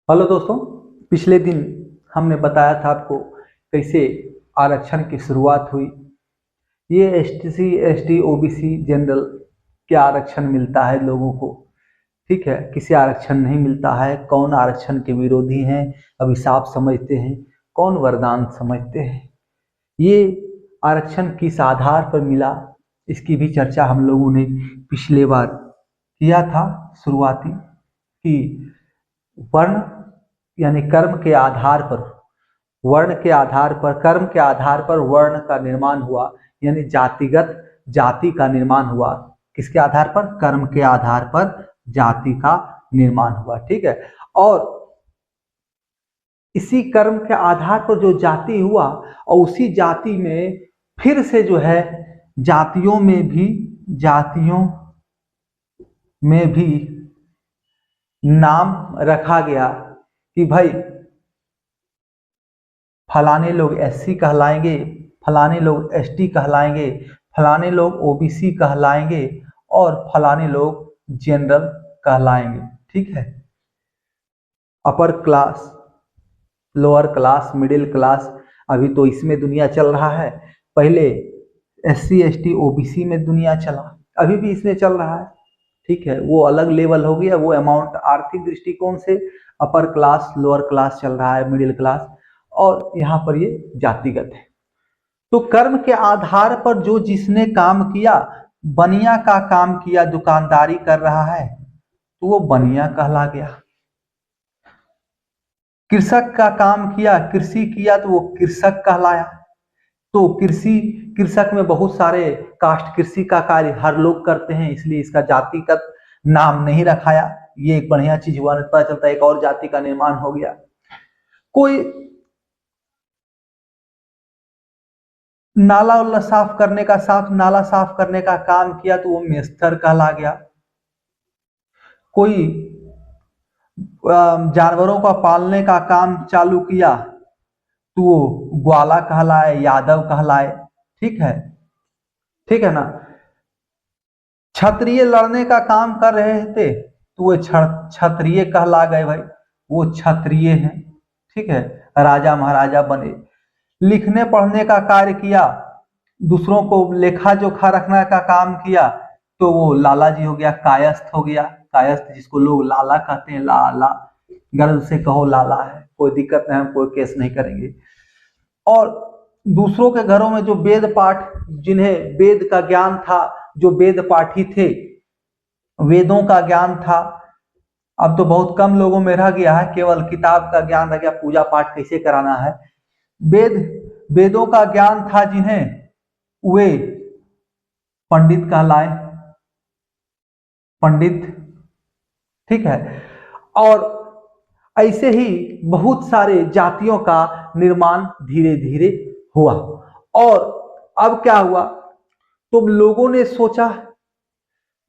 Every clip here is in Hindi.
हेलो दोस्तों। पिछले दिन हमने बताया था आपको कैसे आरक्षण की शुरुआत हुई। ये एसटी एसटी ओबीसी जनरल क्या आरक्षण मिलता है लोगों को, ठीक है, किसे आरक्षण नहीं मिलता है, कौन आरक्षण के विरोधी हैं, अभिशाप समझते हैं, कौन वरदान समझते हैं, ये आरक्षण किस आधार पर मिला, इसकी भी चर्चा हम लोगों ने पिछले बार किया था शुरुआती कि वर्ण यानी कर्म के आधार पर, वर्ण के आधार पर, कर्म के आधार पर वर्ण का निर्माण हुआ, यानी जातिगत जाति का निर्माण हुआ। किसके आधार पर? कर्म के आधार पर जाति का निर्माण हुआ, ठीक है। और इसी कर्म के आधार पर जो जाति हुआ और उसी जाति में फिर से जो है जातियों में भी नाम रखा गया कि भाई फलाने लोग एससी कहलाएंगे, फलाने लोग एसटी कहलाएंगे, फलाने लोग ओबीसी कहलाएंगे और फलाने लोग जनरल कहलाएंगे, ठीक है। Upper class, lower class, middle class, अभी तो इसमें दुनिया चल रहा है। पहले एससी एसटी ओबीसी में दुनिया चला, अभी भी इसमें चल रहा है, ठीक है। वो अलग लेवल हो गया, वो अमाउंट आर्थिक दृष्टिकोण से अपर क्लास, लोअर क्लास चल रहा है, मिडिल क्लास, और यहाँ पर ये जातिगत है। तो कर्म के आधार पर जो जिसने काम किया, बनिया का काम किया, दुकानदारी कर रहा है तो वो बनिया कहला गया। कृषक का काम किया, कृषि किया तो वो कृषक कहलाया। तो कृषक में बहुत सारे कास्ट, कृषि का कार्य हर लोग करते हैं, इसलिए इसका जातिगत नाम नहीं रखाया। ये एक बढ़िया चीज हुआ, पता चलता है एक और जाति का निर्माण हो गया। कोई नाला साफ करने का काम किया तो वो मेस्तर कहला गया। कोई जानवरों का पालने का काम चालू किया तो वो ग्वाला कहलाए, यादव कहलाए, ठीक है ना। क्षत्रिय लड़ने का काम कर रहे थे तो वो क्षत्रिय कहला गए, भाई वो क्षत्रिय हैं, ठीक है। राजा महाराजा बने। लिखने पढ़ने का कार्य किया, दूसरों को लेखा जोखा रखने का काम किया तो वो लाला जी हो गया, कायस्थ हो गया। कायस्थ जिसको लोग लाला कहते हैं, लाला, गर्व से कहो लाला है, कोई दिक्कत नहीं, हम कोई केस नहीं करेंगे। और दूसरों के घरों में जो वेद पाठ, जिन्हें वेद का ज्ञान था, जो वेद पाठी थे, वेदों का ज्ञान था, अब तो बहुत कम लोगों में रह गया है, केवल किताब का ज्ञान रह गया, पूजा पाठ कैसे कराना है। वेदों का ज्ञान था जिन्हें, वे पंडित कहलाए, पंडित, ठीक है। और ऐसे ही बहुत सारे जातियों का निर्माण धीरे धीरे हुआ। और अब क्या हुआ, तो लोगों ने सोचा,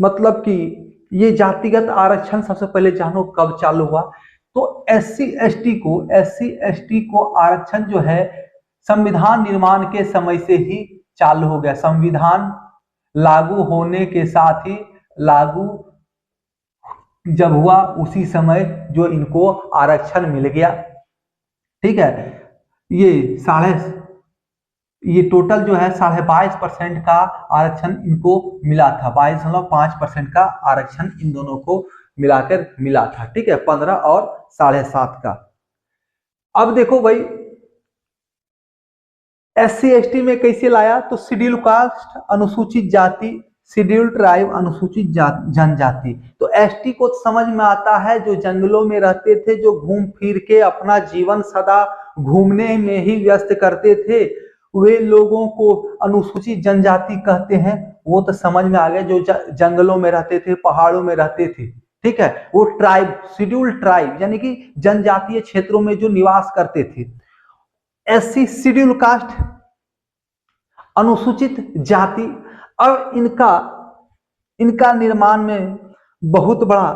मतलब कि ये जातिगत आरक्षण सबसे पहले जानो कब चालू हुआ। तो एससी एसटी को आरक्षण जो है संविधान निर्माण के समय से ही चालू हो गया। संविधान लागू होने के साथ ही, लागू जब हुआ उसी समय जो इनको आरक्षण मिल गया, ठीक है। ये टोटल जो है 22.5% का आरक्षण इनको मिला था, 22.5% का आरक्षण इन दोनों को मिलाकर मिला था, ठीक है, 15 और 7.5 का। अब देखो भाई एससी एसटी में कैसे लाया, तो शेड्यूल कास्ट, अनुसूचित जाति, शेड्यूल ट्राइब, अनुसूचित जनजाति। तो एसटी को समझ में आता है, जो जंगलों में रहते थे, जो घूम फिर के अपना जीवन सदा घूमने में ही व्यस्त करते थे, वे लोगों को अनुसूचित जनजाति कहते हैं। वो तो समझ में आ गया, जो जंगलों में रहते थे, पहाड़ों में रहते थे, ठीक है, वो ट्राइब, शेड्यूल ट्राइब यानी कि जनजातीय क्षेत्रों में जो निवास करते थे। एससी शेड्यूल कास्ट, अनुसूचित जाति। अब इनका निर्माण में बहुत बड़ा,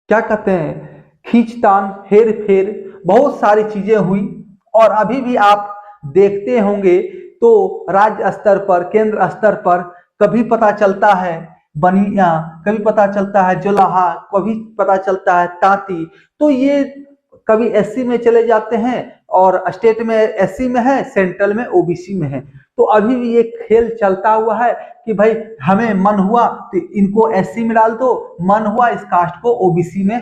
क्या कहते हैं, खींचतान, हेर फेर, बहुत सारी चीजें हुई। और अभी भी आप देखते होंगे तो राज्य स्तर पर, केंद्र स्तर पर कभी पता चलता है बनिया, कभी पता चलता है जोलाहा, कभी पता चलता है तांती। तो ये कभी एससी में चले जाते हैं और स्टेट में एससी में है, सेंट्रल में ओबीसी में है। तो अभी भी ये खेल चलता हुआ है कि भाई हमें मन हुआ तो इनको एससी में डाल दो, मन हुआ इस कास्ट को ओबीसी में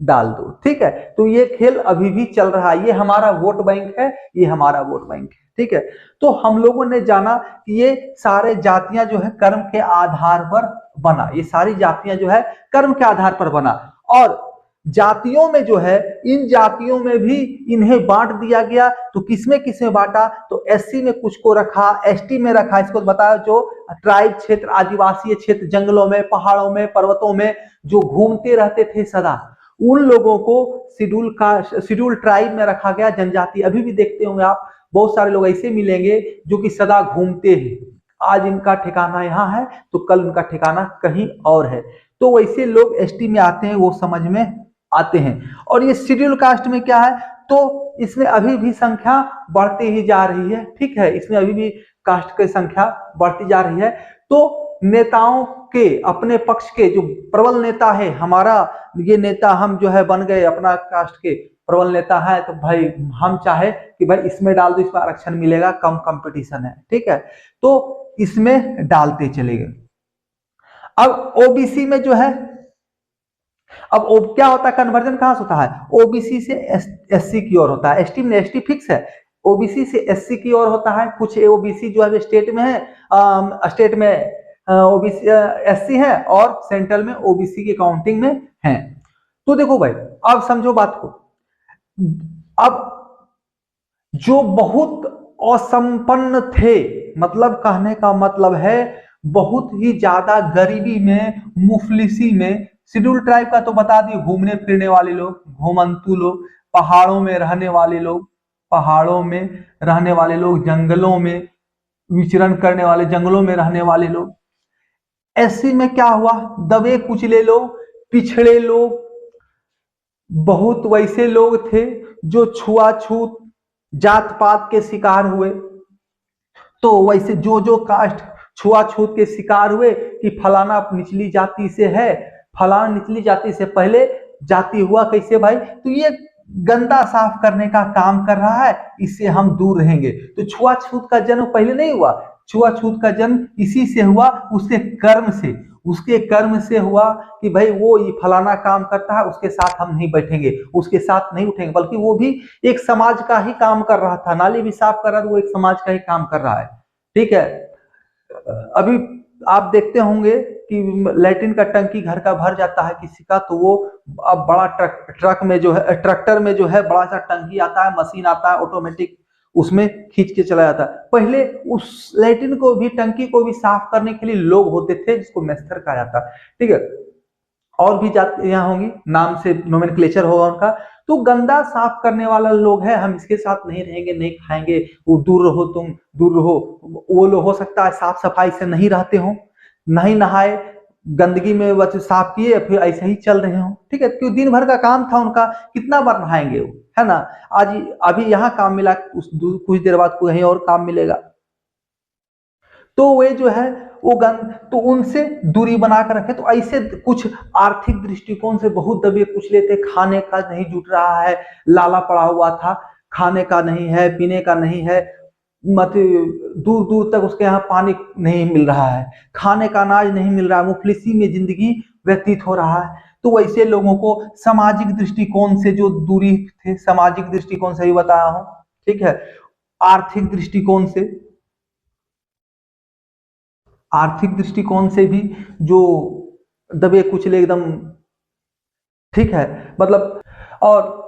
डाल दो। ठीक है, तो ये खेल अभी भी चल रहा है। ये हमारा वोट बैंक है, ये हमारा वोट बैंक है। ठीक है, तो हम लोगों ने जाना कि ये सारे जातियां जो है कर्म के आधार पर बना, ये सारी जातियां जो है कर्म के आधार पर बना। और जातियों में जो है, इन जातियों में भी इन्हें बांट दिया गया। तो किसमें किसमें बांटा, तो एससी में कुछ को रखा, एसटी में रखा, इसको बताया जो ट्राइब क्षेत्र, आदिवासी क्षेत्र, जंगलों में, पहाड़ों में, पर्वतों में जो घूमते रहते थे सदा, उन लोगों को शेड्यूल ट्राइब में रखा गया, जनजाति। अभी भी देखते होंगे आप, बहुत सारे लोग ऐसे मिलेंगे जो कि सदा घूमते हैं, आज इनका ठिकाना यहाँ है तो कल उनका ठिकाना कहीं और है। तो वैसे लोग एसटी में आते हैं, वो समझ में आते हैं। और ये शेड्यूल कास्ट में क्या है, तो इसमें अभी भी संख्या बढ़ती ही जा रही है। ठीक है, इसमें अभी भी कास्ट की संख्या बढ़ती जा रही है। तो नेताओं के अपने पक्ष के जो प्रबल नेता है, हमारा ये नेता हम जो है बन गए अपना कास्ट के प्रबल नेता है, तो भाई हम चाहे कि भाई इसमें डाल दो, इसमें आरक्षण मिलेगा, कम कंपटीशन है। ठीक है, तो इसमें डालते चले गए। अब ओबीसी में जो है, अब क्या होता है, कन्वर्जन कहां से होता है, ओबीसी से एससी की ओर होता है। एसटी में एसटी फिक्स है, ओबीसी से एससी की ओर होता है। कुछ ओबीसी जो है स्टेट में है, स्टेट में ओबीसी एससी है, और सेंट्रल में ओबीसी की काउंटिंग में है। तो देखो भाई, अब समझो बात को। अब जो बहुत असंपन्न थे, मतलब कहने का मतलब है बहुत ही ज्यादा गरीबी में, मुफलिसी में, शेड्यूल ट्राइब का तो बता दिए, घूमने फिरने वाले लोग, घुमंतु लोग, पहाड़ों में रहने वाले लोग, पहाड़ों में रहने वाले लोग, जंगलों में विचरण करने वाले, जंगलों में रहने वाले लोग। ऐसे में क्या हुआ, दबे कुचले लोग, पिछड़े लोग, बहुत वैसे लोग थे जो छुआछूत, जात पात के शिकार हुए। तो वैसे जो जो कास्ट छुआछूत के शिकार हुए कि फलाना निचली जाति से है, फलाना निचली जाति से पहले जाति हुआ कैसे भाई, तो ये गंदा साफ करने का काम कर रहा है, इससे हम दूर रहेंगे। तो छुआछूत का जन्म पहले नहीं हुआ, छुआछूत का जन्म इसी से हुआ, उसके कर्म से, उसके कर्म से हुआ कि भाई वो ये फलाना काम करता है, उसके साथ हम नहीं बैठेंगे, उसके साथ नहीं उठेंगे। बल्कि वो भी एक समाज का ही काम कर रहा था, नाली भी साफ कर रहा था, वो एक समाज का ही काम कर रहा है। ठीक है, अभी आप देखते होंगे कि लैट्रिन का टंकी घर का भर जाता है किसी का, तो वो अब बड़ा ट्रक में जो है, ट्रैक्टर में जो है बड़ा सा टंकी आता है, मशीन आता है ऑटोमेटिक, उसमें खींच के चला जाता है। पहले उस लैट्रिन को भी, टंकी को भी साफ करने के लिए लोग होते थे, जिसको मेस्तर कहा जाता है। ठीक है, और भी जातियां होंगी, नाम से नोमेनक्लेचर होगा उनका। तो गंदा साफ करने वाला लोग है, हम इसके साथ नहीं रहेंगे, नहीं खाएंगे, वो दूर रहो, तुम दूर रहो। वो लोग हो सकता है साफ सफाई से नहीं रहते हो, नहीं नहाए, गंदगी में बस साफ किए, फिर ऐसे ही चल रहे हो। ठीक है, क्यों, दिन भर का काम था उनका, कितना बार नहाएंगे वो, है ना। आज अभी यहाँ काम मिला, कुछ देर बाद कहीं और काम मिलेगा। तो वे जो है वो गंद, तो उनसे दूरी बनाकर रखे। तो ऐसे कुछ आर्थिक दृष्टिकोण से बहुत दबे कुचले थे, खाने का नहीं जुट रहा है, लाला पड़ा हुआ था, खाने का नहीं है, पीने का नहीं है, मत दूर दूर तक उसके यहाँ पानी नहीं मिल रहा है, खाने का अनाज नहीं मिल रहा है, मुफलिसी में जिंदगी व्यतीत हो रहा है। तो वैसे लोगों को सामाजिक दृष्टिकोण से जो दूरी थे, सामाजिक दृष्टिकोण से भी बताया हूं। ठीक है, आर्थिक दृष्टिकोण से, आर्थिक दृष्टिकोण से भी जो दबे कुचले एकदम, ठीक है, मतलब, और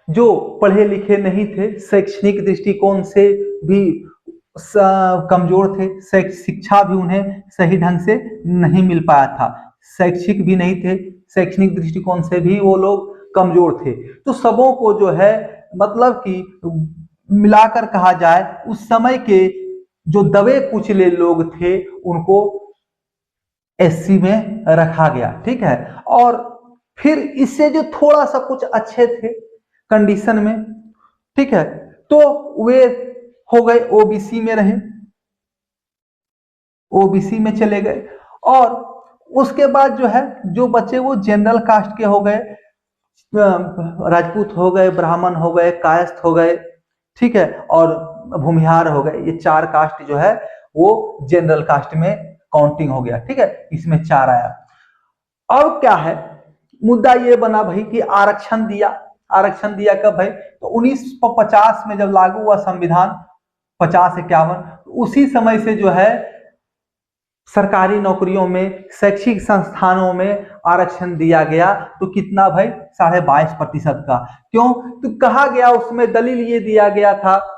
जो पढ़े लिखे नहीं थे, शैक्षणिक दृष्टिकोण से भी कमजोर थे, शिक्षा भी उन्हें सही ढंग से नहीं मिल पाया था, शैक्षिक भी नहीं थे, शैक्षणिक दृष्टिकोण से भी वो लोग कमजोर थे। तो सबों को जो है, मतलब कि मिलाकर कहा जाए, उस समय के जो दबे कुचले लोग थे उनको एससी में रखा गया। ठीक है, और फिर इससे जो थोड़ा सा कुछ अच्छे थे कंडीशन में, ठीक है, तो वे हो गए ओबीसी में रहे, ओबीसी में चले गए। और उसके बाद जो है जो बच्चे वो जनरल कास्ट के हो गए, राजपूत हो गए, ब्राह्मण हो गए, कायस्थ हो गए, ठीक है, और भूमिहार हो गए, ये 4 कास्ट जो है वो जनरल कास्ट में काउंटिंग हो गया, ठीक है, इसमें 4 आया। अब क्या है, मुद्दा ये बना भाई कि आरक्षण दिया। आरक्षण दिया कब भाई, तो 1950 में जब लागू हुआ संविधान 50-51, उसी समय से जो है सरकारी नौकरियों में, शैक्षिक संस्थानों में आरक्षण दिया गया। तो कितना भाई, 22.5% का। क्यों, तो कहा गया, उसमें दलील ये दिया गया था,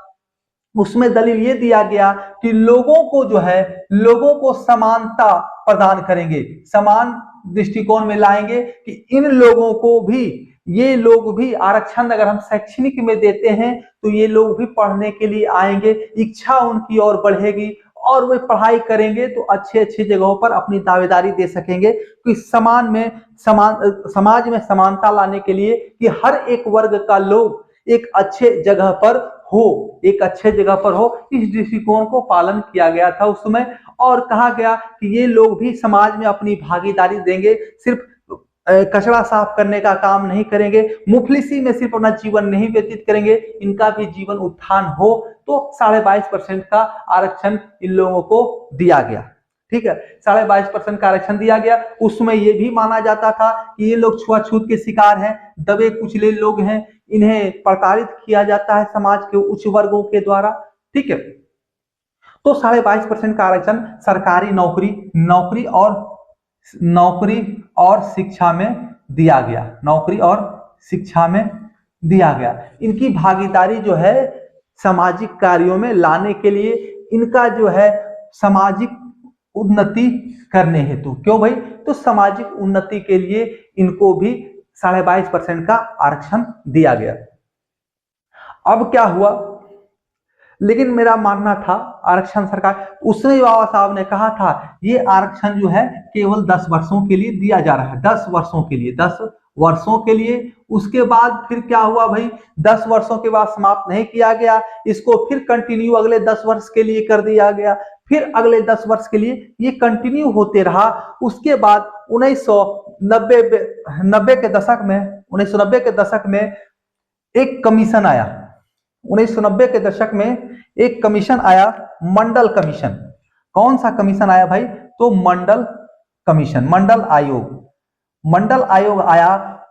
उसमें दलील ये दिया गया कि लोगों को जो है, लोगों को समानता प्रदान करेंगे, समान दृष्टिकोण में लाएंगे कि इन लोगों को भी, ये लोग भी आरक्षण अगर हम शैक्षणिक में देते हैं तो ये लोग भी पढ़ने के लिए आएंगे, इच्छा उनकी और बढ़ेगी और वे पढ़ाई करेंगे तो अच्छे अच्छे जगहों पर अपनी दावेदारी दे सकेंगे। कि समाज में समानता लाने के लिए कि हर एक वर्ग का लोग एक अच्छे जगह पर हो, एक अच्छे जगह पर हो, इस दृष्टिकोण को पालन किया गया था उस समय। और कहा गया कि ये लोग भी समाज में अपनी भागीदारी देंगे, सिर्फ कचरा साफ करने का काम नहीं करेंगे, मुफलिसी में सिर्फ अपना जीवन नहीं व्यतीत करेंगे, इनका भी जीवन उत्थान हो। तो 22.5% का आरक्षण इन लोगों को दिया गया, ठीक है, 22.5% का आरक्षण दिया गया। उसमें यह भी माना जाता था कि ये लोग छुआछूत के शिकार हैं, दबे कुचले लोग हैं, इन्हें प्रताड़ित किया जाता है समाज के उच्च वर्गों के द्वारा, ठीक है। तो 22.5% का आरक्षण सरकारी नौकरी और शिक्षा में दिया गया, नौकरी और शिक्षा में दिया गया। इनकी भागीदारी जो है सामाजिक कार्यों में लाने के लिए, इनका जो है सामाजिक उन्नति करने हेतु, क्यों भाई, तो सामाजिक उन्नति के लिए इनको भी 22.5% का आरक्षण दिया गया। अब क्या हुआ, लेकिन मेरा मानना था आरक्षण सरकार, उसमें बाबा साहब ने कहा था ये आरक्षण जो है केवल 10 वर्षों के लिए दिया जा रहा है, 10 वर्षों के लिए, 10 वर्षों के लिए। उसके बाद फिर क्या हुआ भाई, 10 वर्षों के बाद समाप्त नहीं किया गया, इसको फिर कंटिन्यू अगले 10 वर्ष के लिए कर दिया गया, फिर अगले 10 वर्ष के लिए ये कंटिन्यू होते रहा। उसके बाद 1990 के दशक में, 1990 के दशक में एक कमीशन आया, 1990 के दशक में एक कमीशन आया, मंडल कमीशन। कौन सा कमीशन आया भाई, तो मंडल कमीशन, मंडल आयोग। मंडल आयोग आया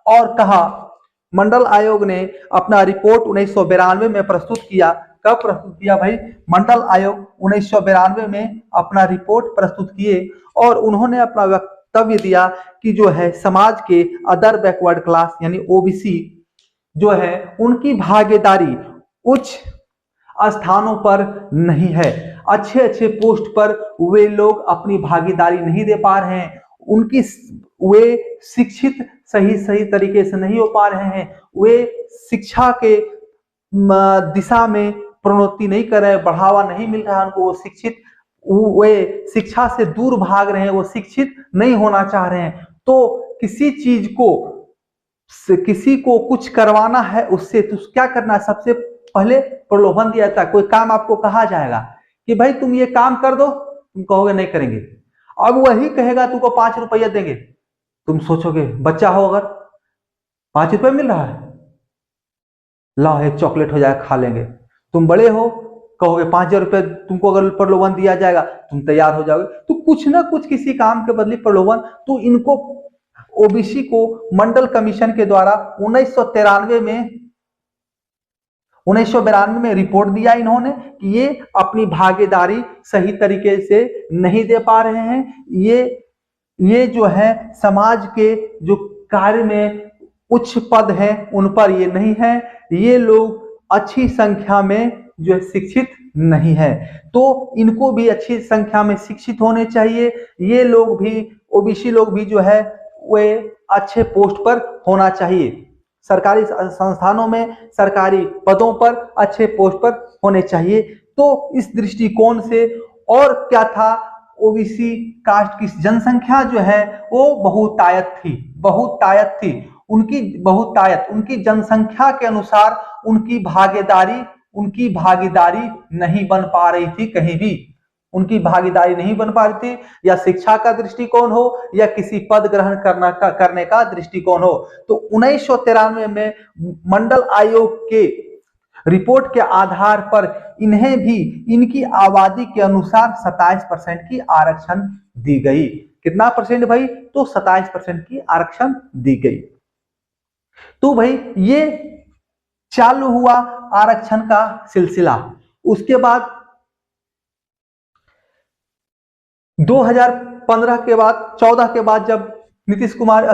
और कहा, मंडल आयोग ने अपना रिपोर्ट 1992 में प्रस्तुत किया। कब प्रस्तुत किया भाई, मंडल आयोग 1992 में अपना रिपोर्ट प्रस्तुत किए और उन्होंने अपना वक्तव्य दिया कि जो है समाज के अदर बैकवर्ड क्लास यानी ओबीसी जो है उनकी भागीदारी उच्च स्थानों पर नहीं है, अच्छे अच्छे पोस्ट पर वे लोग अपनी भागीदारी नहीं दे पा रहे हैं, उनकी वे शिक्षित सही तरीके से नहीं हो पा रहे हैं, वे शिक्षा के दिशा में प्रोन्नति नहीं कर रहे, बढ़ावा नहीं मिल रहा है उनको, वे शिक्षा से दूर भाग रहे हैं, वो शिक्षित नहीं होना चाह रहे हैं। तो किसी को कुछ करवाना है उससे, तो क्या करना है, सबसे पहले प्रलोभन दिया जाता है। कोई काम आपको कहा जाएगा कि भाई तुम ये काम कर दो, तुम कहोगे नहीं करेंगे, अब वही कहेगा तुमको 5 रुपया देंगे, तुम सोचोगे बच्चा हो अगर 5 रुपये मिल रहा है, लाओ एक चॉकलेट हो जाए खा लेंगे। तुम बड़े हो, कहोगे 5,000 रुपये तुमको अगर प्रलोभन दिया जाएगा तुम तैयार हो जाओगे। तो कुछ ना कुछ किसी काम के बदले प्रलोभन। तो इनको ओबीसी को मंडल कमीशन के द्वारा 1992 में रिपोर्ट दिया इन्होंने कि ये अपनी भागीदारी सही तरीके से नहीं दे पा रहे हैं, ये जो है समाज के जो कार्य में उच्च पद हैं उन पर ये नहीं है, ये लोग अच्छी संख्या में जो है शिक्षित नहीं है, तो इनको भी अच्छी संख्या में शिक्षित होने चाहिए। ये लोग भी, ओबीसी लोग भी जो है वे अच्छे पोस्ट पर होना चाहिए, सरकारी संस्थानों में, सरकारी पदों पर, अच्छे पोस्ट पर होने चाहिए। तो इस दृष्टिकोण से, और क्या था, ओबीसी कास्ट की जनसंख्या जो है वो बहुतायत थी, उनकी जनसंख्या के अनुसार उनकी भागीदारी नहीं बन पा रही थी कहीं भी। उनकी भागीदारी नहीं बन पा रही थी, या शिक्षा का दृष्टिकोण हो या किसी पद ग्रहण करने का दृष्टिकोण हो। तो 1993 में मंडल आयोग के रिपोर्ट के आधार पर इन्हें भी इनकी आबादी के अनुसार 27% की आरक्षण दी गई। कितना परसेंट भाई? तो 27% की आरक्षण दी गई। तो भाई ये चालू हुआ आरक्षण का सिलसिला। उसके बाद 2015 के बाद 14 के बाद जब नीतीश कुमार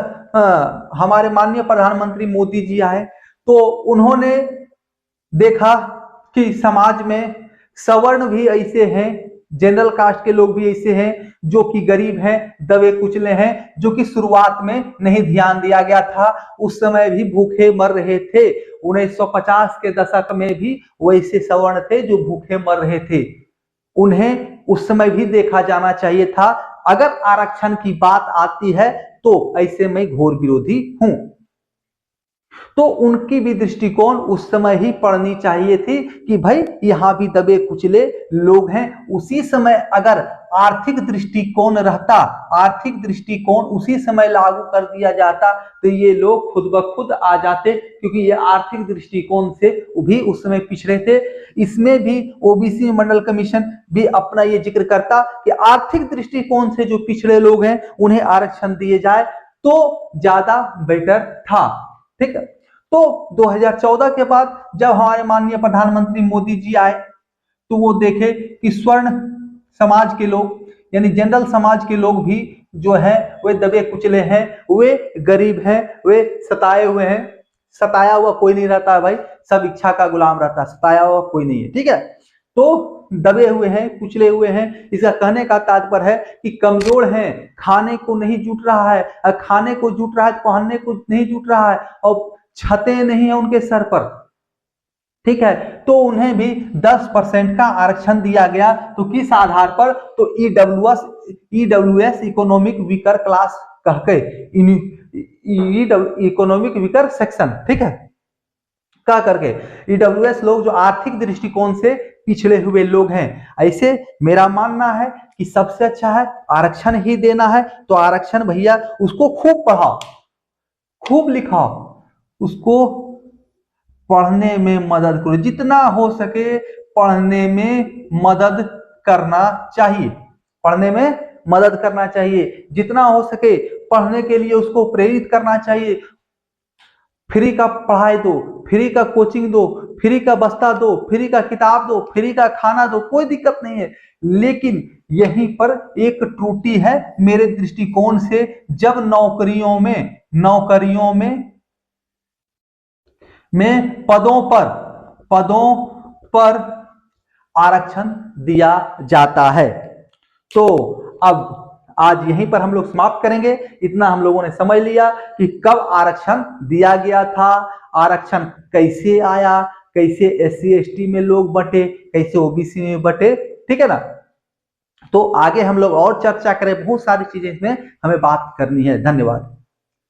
हमारे माननीय प्रधानमंत्री मोदी जी आए, तो उन्होंने देखा कि समाज में सवर्ण भी ऐसे हैं, जनरल कास्ट के लोग भी ऐसे हैं जो कि गरीब हैं, दबे कुचले हैं, जो कि शुरुआत में नहीं ध्यान दिया गया था। उस समय भी भूखे मर रहे थे। 1950 के दशक में भी वैसे सवर्ण थे जो भूखे मर रहे थे। उन्हें उस समय भी देखा जाना चाहिए था। अगर आरक्षण की बात आती है तो ऐसे में घोर विरोधी हूं। तो उनकी भी दृष्टिकोण उस समय ही पड़नी चाहिए थी कि भाई यहां भी दबे कुचले लोग हैं। उसी समय अगर आर्थिक दृष्टिकोण रहता, आर्थिक दृष्टिकोण उसी समय लागू कर दिया जाता तो ये लोग खुद ब खुद आ जाते, क्योंकि ये आर्थिक दृष्टिकोण से भी उस समय पिछड़े थे। इसमें भी ओबीसी मंडल कमीशन भी अपना ये जिक्र करता कि आर्थिक दृष्टिकोण से जो पिछड़े लोग हैं उन्हें आरक्षण दिए जाए तो ज्यादा बेटर था। ठीक है। तो 2014 के बाद जब हमारे माननीय प्रधानमंत्री मोदी जी आए तो वो देखे कि स्वर्ण समाज के लोग यानी जनरल समाज के लोग भी जो है वे दबे कुचले हैं, वे गरीब हैं, वे सताए हुए हैं। सताया हुआ कोई नहीं रहता है भाई, सब इच्छा का गुलाम रहता है, सताया हुआ कोई नहीं है। ठीक है। तो दबे हुए हैं, कुचले हुए हैं। इसका कहने का तात्पर्य है कि कमजोर हैं, खाने को नहीं जुट रहा है, खाने को जुट रहा है तो पहनने को नहीं जुट रहा है, और छतें नहीं है उनके सर पर। ठीक है। तो उन्हें भी 10% का आरक्षण दिया गया। तो किस आधार पर? तो ईडब्ल्यूएस इकोनॉमिक वीकर क्लास कह के, इकोनॉमिक वीकर सेक्शन, ठीक है, क्या करके ईडब्ल्यूएस लोग जो आर्थिक दृष्टिकोण से पिछड़े हुए लोग हैं। ऐसे मेरा मानना है कि सबसे अच्छा है आरक्षण ही देना है तो आरक्षण भैया उसको खूब पढ़ाओ, खूब लिखाओ, उसको पढ़ने में मदद करो, जितना हो सके पढ़ने में मदद करना चाहिए, पढ़ने में मदद करना चाहिए, जितना हो सके पढ़ने के लिए उसको प्रेरित करना चाहिए। फ्री का पढ़ाई दो, फ्री का कोचिंग दो, फ्री का बस्ता दो, फ्री का किताब दो, फ्री का खाना दो, कोई दिक्कत नहीं है। लेकिन यहीं पर एक त्रुटि है मेरे दृष्टिकोण से, जब नौकरियों में पदों पर आरक्षण दिया जाता है। तो अब आज यहीं पर हम लोग समाप्त करेंगे। इतना हम लोगों ने समझ लिया कि कब आरक्षण दिया गया था, आरक्षण कैसे आया, कैसे SC ST में लोग बटे, कैसे ओबीसी में बटे। ठीक है ना। तो आगे हम लोग और चर्चा करें, बहुत सारी चीजें इसमें हमें बात करनी है। धन्यवाद।